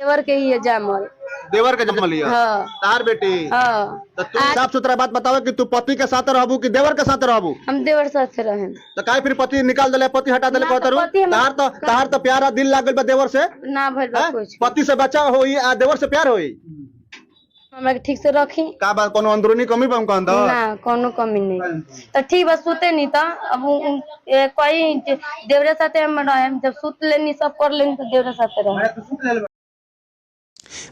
देवर के ही है जामल। देवर के जमल लिया। हाँ। तार बेटी। हाँ। तो तू साफ सुथरा बात बताओ कि तू पति के साथ रहबू कि देवर के साथ रहबू? हम देवर साथ रहे। तो काहे फिर पति निकाल देले, पति हटा देले? ना, तो पति तार तो प्यारा दिल लागल बा देवर से ना भइल बा कुछ। पति से बचा होई आ देवर से प्यार होई? हमरा के ठीक से रखी का बात कोनो अंदरूनी कमी बा कहन दो? ना कोनो कमी नहीं। तो ठीक बस सुते नहीं था। अब कोई देवरे साथे हम रहे, जब सुत लेनी सब कर लेनी तो देवरे साथे रहे।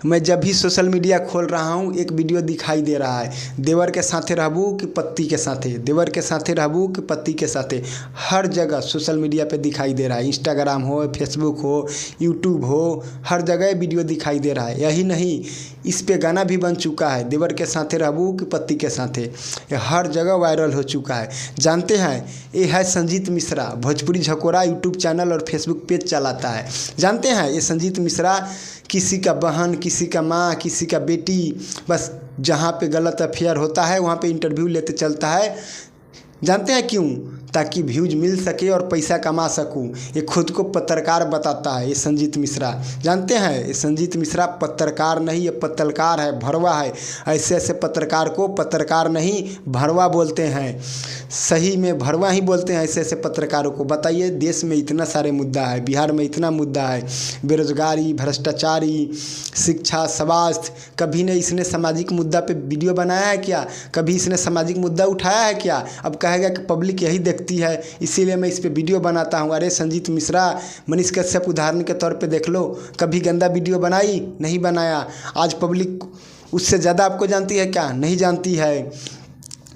मैं जब भी सोशल मीडिया खोल रहा हूँ एक वीडियो दिखाई दे रहा है, देवर के साथे रहबू कि पति के साथे, देवर के साथे रहबू कि पति के साथे। हर जगह सोशल मीडिया पे दिखाई दे रहा है, इंस्टाग्राम हो, फेसबुक हो, यूट्यूब हो, हर जगह वीडियो दिखाई दे रहा है। यही नहीं, इस पे गाना भी बन चुका है, देवर के साथे रहबू कि पति के साथे। ये हर जगह वायरल हो चुका है। जानते हैं, ये है संजीत मिश्रा, भोजपुरी झकोरा यूट्यूब चैनल और फेसबुक पेज चलाता है। जानते हैं, ये संजीत मिश्रा किसी का बहन, किसी का माँ, किसी का बेटी, बस जहाँ पे गलत अफेयर होता है वहाँ पे इंटरव्यू लेते चलता है। जानते हैं क्यों? ताकि व्यूज मिल सके और पैसा कमा सकूं। ये खुद को पत्रकार बताता है, ये संजीत मिश्रा। जानते हैं, ये संजीत मिश्रा पत्रकार नहीं, ये पत्रकार है, भरवा है। ऐसे ऐसे पत्रकार को पत्रकार नहीं भरवा बोलते हैं। सही में भरवा ही बोलते हैं ऐसे ऐसे पत्रकारों को। बताइए, देश में इतना सारे मुद्दा है, बिहार में इतना मुद्दा है, बेरोजगारी, भ्रष्टाचारी, शिक्षा, स्वास्थ्य। कभी ने इसने सामाजिक मुद्दा पे वीडियो बनाया है क्या? कभी इसने सामाजिक मुद्दा उठाया है क्या? अब कहेगा कि पब्लिक यही देखती है इसीलिए मैं इस पे वीडियो बनाता हूँ। अरे संजीत मिश्रा, मनीष कश्यप उदाहरण के तौर पे देख लो, कभी गंदा वीडियो बनाई? नहीं बनाया। आज पब्लिक उससे ज़्यादा आपको जानती है क्या? नहीं जानती है।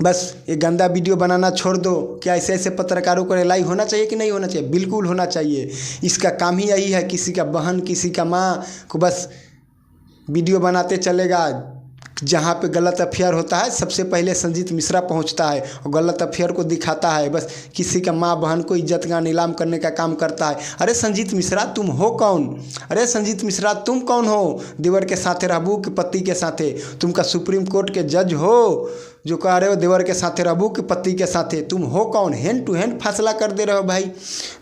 बस ये गंदा वीडियो बनाना छोड़ दो। क्या ऐसे ऐसे पत्रकारों को रिलाई होना चाहिए कि नहीं होना चाहिए? बिल्कुल होना चाहिए। इसका काम ही यही है, किसी का बहन, किसी का माँ को बस वीडियो बनाते चलेगा। जहाँ पे गलत अफेयर होता है सबसे पहले संजीत मिश्रा पहुँचता है और गलत अफेयर को दिखाता है। बस किसी का माँ बहन को इज्जत का नीलाम करने का काम करता है। अरे संजीत मिश्रा तुम हो कौन? अरे संजीत मिश्रा तुम कौन हो? देवर के साथे रहबू कि पति के साथे? तुम का सुप्रीम कोर्ट के जज हो जो कह रहे हो देवर के साथे रहबू कि पति के साथे? तुम हो कौन? हैंड टू हैंड फैसला कर दे रहे हो भाई।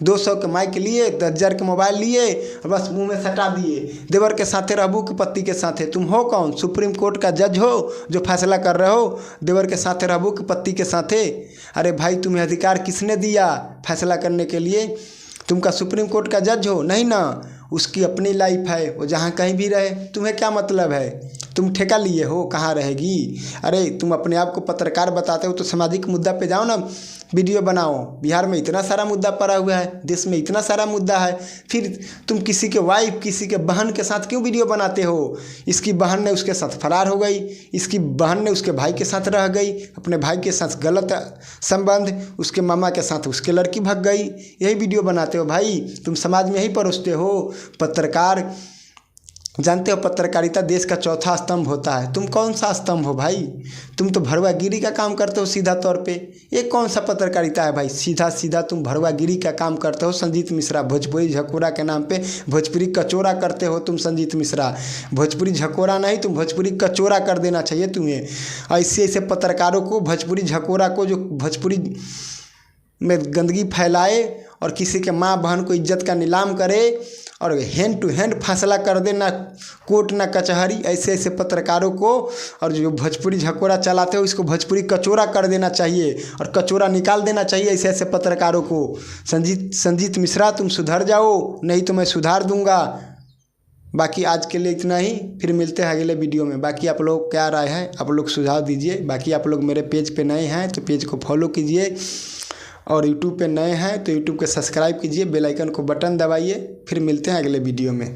200 के माइक लिए, 10,000 के मोबाइल लिए और बस मुंह में सटा दिए, देवर के साथे रहबू कि पति के साथे? तुम हो कौन? सुप्रीम कोर्ट का जज हो जो फैसला कर रहे हो देवर के साथे रहबू कि पति के साथे? अरे भाई, तुम्हें अधिकार किसने दिया फैसला करने के लिए? तुम का सुप्रीम कोर्ट का जज हो? नहीं ना, उसकी अपनी लाइफ है, वो जहाँ कहीं भी रहे, तुम्हें क्या मतलब है? तुम ठेका लिए हो, कहाँ रहेगी? अरे तुम अपने आप को पत्रकार बताते हो तो सामाजिक मुद्दा पे जाओ ना, वीडियो बनाओ। बिहार में इतना सारा मुद्दा पड़ा हुआ है, देश में इतना सारा मुद्दा है, फिर तुम किसी के वाइफ, किसी के बहन के साथ क्यों वीडियो बनाते हो? इसकी बहन ने उसके साथ फरार हो गई, इसकी बहन ने उसके भाई के साथ रह गई, अपने भाई के साथ गलत संबंध, उसके मामा के साथ उसके लड़की भाग गई, यही वीडियो बनाते हो भाई? तुम समाज में यही परोसते हो पत्रकार। जानते हो पत्रकारिता देश का चौथा स्तंभ होता है। तुम कौन सा स्तंभ हो भाई? तुम तो भरवागिरी का काम करते हो सीधा तौर पे। ये कौन सा पत्रकारिता है भाई? सीधा सीधा तुम भरवागिरी का काम करते हो संजीत मिश्रा। भोजपुरी झकोरा के नाम पे भोजपुरी कचोरा करते हो तुम संजीत मिश्रा। भोजपुरी झकोरा नहीं, तुम भोजपुरी कचोरा कर देना चाहिए तुम्हें। ऐसे ऐसे पत्रकारों को, भोजपुरी झकोरा को, जो भोजपुरी में गंदगी फैलाए और किसी के माँ बहन को इज्जत का नीलाम करे और हैंड टू हैंड फैसला कर दे, ना कोर्ट ना कचहरी। ऐसे ऐसे पत्रकारों को और जो भोजपुरी झकोरा चलाते हो इसको भोजपुरी कचोरा कर देना चाहिए और कचोरा निकाल देना चाहिए ऐसे ऐसे पत्रकारों को। संजीत मिश्रा तुम सुधर जाओ, नहीं तो मैं सुधार दूंगा। बाकी आज के लिए इतना ही, फिर मिलते हैं अगले वीडियो में। बाकी आप लोग क्या राय है आप लोग सुझाव दीजिए। बाकी आप लोग मेरे पेज पे नए हैं तो पेज को फॉलो कीजिए और यूट्यूब पे नए हैं तो यूट्यूब को सब्सक्राइब कीजिए, बेल आइकन को बटन दबाइए। फिर मिलते हैं अगले वीडियो में।